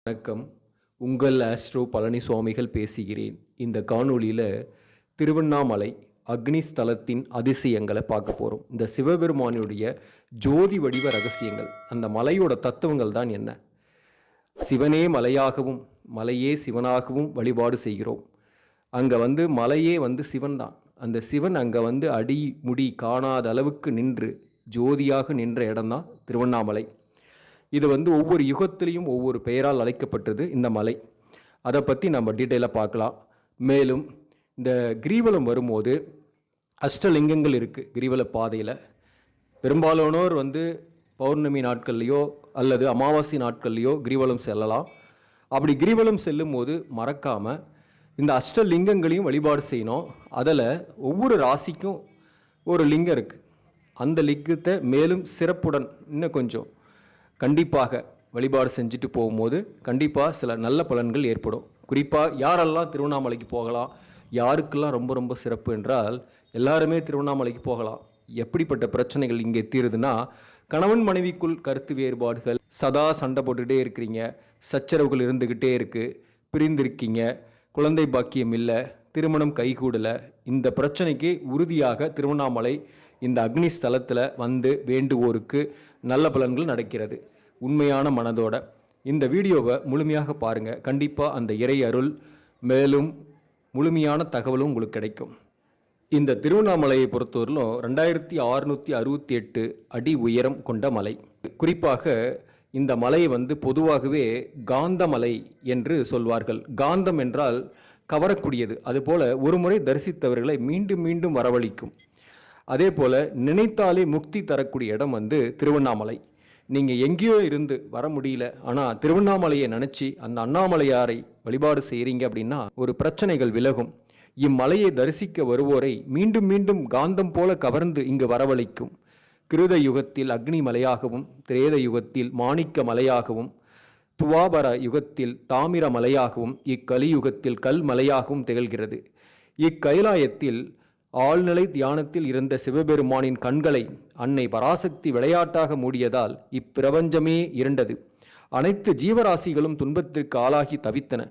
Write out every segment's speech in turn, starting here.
வணக்கம். உங்கள் ஆஸ்ட்ரோ பழனிசுவாமிகள் பேசுகிறேன். இந்த காணொளியில் திருவண்ணாமலை அக்னி ஸ்தலத்தின் அதிசயங்களை பார்க்க போகிறோம். இந்த சிவபெருமானுடைய ஜோதி வடிவ ரகசியங்கள், அந்த மலையோட தத்துவங்கள் தான் என்ன? சிவனே மலையாகவும் மலையே சிவனாகவும் வழிபாடு செய்கிறோம். அங்கே மலையே சிவன் தான். அந்த சிவன் அங்கே அடி முடி காணாத அளவுக்கு நின்று ஜோதியாக நின்ற இடம்தான் திருவண்ணாமலை. இது ஒவ்வொரு யுகத்திலையும் ஒவ்வொரு பெயரால் அழைக்கப்பட்டது இந்த மலை. அதை பற்றி நம்ம டீட்டெயிலாக பார்க்கலாம். மேலும் இந்த கிரிவலம் வரும்போது அஷ்டலிங்கங்கள் இருக்குது கிரிவல பாதையில். பெரும்பாலானோர் பௌர்ணமி நாட்கள்லையோ அல்லது அமாவாசை நாட்கள்லையோ கிரிவலம் செல்லலாம். அப்படி கிரிவலம் செல்லும் போது மறக்காமல் இந்த அஷ்டலிங்கங்களையும் வழிபாடு செய்யணும். அதில் ஒவ்வொரு ராசிக்கும் ஒரு லிங்கம் இருக்குது. அந்த லிங்கத்தை மேலும் சிறப்புடன் இன்னும் கொஞ்சம் கண்டிப்பாக வழிபாடு செஞ்சுட்டு போகும்போது கண்டிப்பாக சில நல்ல பலன்கள் ஏற்படும். குறிப்பாக யாரெல்லாம் திருவண்ணாமலைக்கு போகலாம், யாருக்கெல்லாம் ரொம்ப ரொம்ப சிறப்பு என்றால் எல்லாருமே திருவண்ணாமலைக்கு போகலாம். எப்படிப்பட்ட பிரச்சனைகள் இங்கே தீருதுன்னா, கணவன் மனைவிக்குள் கருத்து வேறுபாடுகள், சதா சண்டை போட்டுக்கிட்டே இருக்கிறீங்க, சச்சரவுகள் இருந்துக்கிட்டே இருக்குது, பிரிந்திருக்கீங்க, குழந்தை பாக்கியம் இல்லை, திருமணம் கைகூடலை, இந்த பிரச்சனைக்கு உறுதியாக திருவண்ணாமலை இந்த அக்னி ஸ்தலத்தில் வேண்டுவோருக்கு நல்ல பலன்கள் நடக்கிறது. உண்மையான மனதோட இந்த வீடியோவை முழுமையாக பாருங்கள். கண்டிப்பாக அந்த இறை அருள் மேலும் முழுமையான தகவலும் உங்களுக்கு கிடைக்கும். இந்த திருவண்ணாமலையை பொறுத்தவரையிலும் 2668 அடி உயரம் கொண்ட மலை. குறிப்பாக இந்த மலையை பொதுவாகவே காந்தமலை என்று சொல்வார்கள். காந்தம் என்றால் கவரக்கூடியது. அதுபோல் ஒரு முறை தரிசித்தவர்களை மீண்டும் மீண்டும் வரவழைக்கும். அதே போல் நினைத்தாலே முக்தி தரக்கூடிய இடம் திருவண்ணாமலை. நீங்கள் எங்கேயோ இருந்து வர முடியல, ஆனால் திருவண்ணாமலையை நினச்சி அந்த அண்ணாமலையாரை வழிபாடு செய்கிறீங்க அப்படின்னா ஒரு பிரச்சனைகள் விலகும். இம்மலையை தரிசிக்க வருவோரை மீண்டும் மீண்டும் காந்தம் போல கவர்ந்து இங்கு வரவழைக்கும். கிருத யுகத்தில் அக்னி மலையாகவும், திரேத யுகத்தில் மாணிக்க மலையாகவும், துவாபர யுகத்தில் தாமிர மலையாகவும், இக்கலியுகத்தில் கல் மலையாகவும் திகழ்கிறது. இக்கைலாயத்தில் ஆழ்நிலை தியானத்தில் இருந்த சிவபெருமானின் கண்களை அன்னை பராசக்தி விளையாட்டாக மூடியதால் இப்பிரபஞ்சமே இருண்டது. அனைத்து ஜீவராசிகளும் துன்பத்திற்கு ஆளாகி தவித்தன.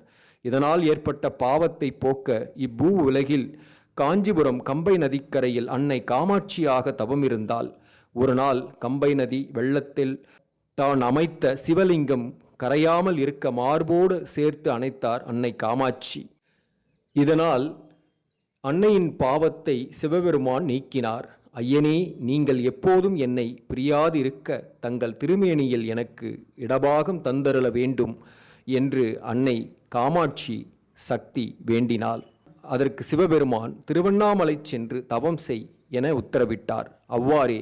இதனால் ஏற்பட்ட பாவத்தை போக்க இப்பூ உலகில் காஞ்சிபுரம் கம்பை நதிக்கரையில் அன்னை காமாட்சியாக தவம் இருந்தால், ஒரு நாள் கம்பை நதி வெள்ளத்தில் தான் அமைத்த சிவலிங்கம் கரையாமல் இருக்க மார்போடு சேர்த்து அணைத்தார் அன்னை காமாட்சி. இதனால் அன்னையின் பாவத்தை சிவபெருமான் நீக்கினார். ஐயனே, நீங்கள் எப்போதும் என்னை பிரியாதிருக்க தங்கள் திருமேனியில் எனக்கு இடபாகம் தந்தருள வேண்டும் என்று அன்னை காமாட்சி சக்தி வேண்டினாள். அதற்கு சிவபெருமான் திருவண்ணாமலை சென்று தவம் செய் என உத்தரவிட்டார். அவ்வாறே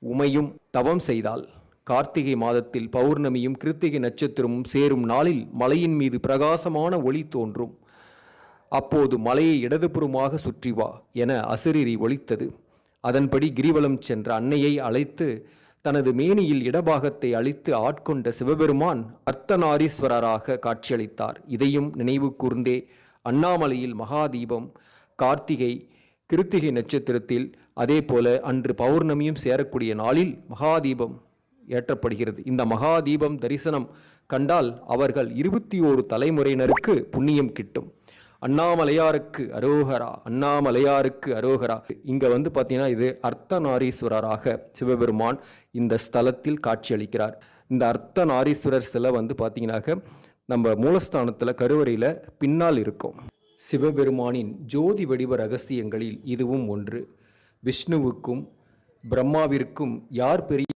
உமையும் தவம் செய்தாள். கார்த்திகை மாதத்தில் பௌர்ணமியும் கிருத்திகை நட்சத்திரமும் சேரும் நாளில் மலையின் மீது பிரகாசமான ஒளி தோன்றும். அப்போது மலையை இடதுபுறமாக சுற்றி வா என அசிரீரி ஒலித்தது. அதன்படி கிரிவலம் சென்ற அன்னையை அழைத்து தனது மேனியில் இடபாகத்தை அளித்து ஆட்கொண்ட சிவபெருமான் அர்த்தநாரீஸ்வரராக காட்சியளித்தார். இதையும் நினைவு கூர்ந்தே அண்ணாமலையில் மகாதீபம் கார்த்திகை கிருத்திகை நட்சத்திரத்தில், அதே போல அன்று பௌர்ணமியும் சேரக்கூடிய நாளில் மகாதீபம் ஏற்றப்படுகிறது. இந்த மகாதீபம் தரிசனம் கண்டால் அவர்கள் 21 தலைமுறையினருக்கு புண்ணியம் கிட்டும். அண்ணாமலையாருக்கு அரோகரா, அண்ணாமலையாருக்கு அரோகரா. இங்கே பார்த்தீங்கன்னா இது அர்த்தநாரீஸ்வரராக சிவபெருமான் இந்த ஸ்தலத்தில் காட்சியளிக்கிறார். இந்த அர்த்தநாரீஸ்வரர் சிலை பார்த்தீங்கன்னாக்க நம்ம மூலஸ்தானத்தில் கருவறையில் பின்னால் இருக்கும். சிவபெருமானின் ஜோதி வடிவ ரகசியங்களில் இதுவும் ஒன்று. விஷ்ணுவுக்கும் பிரம்மாவிற்கும் யார் பெரிய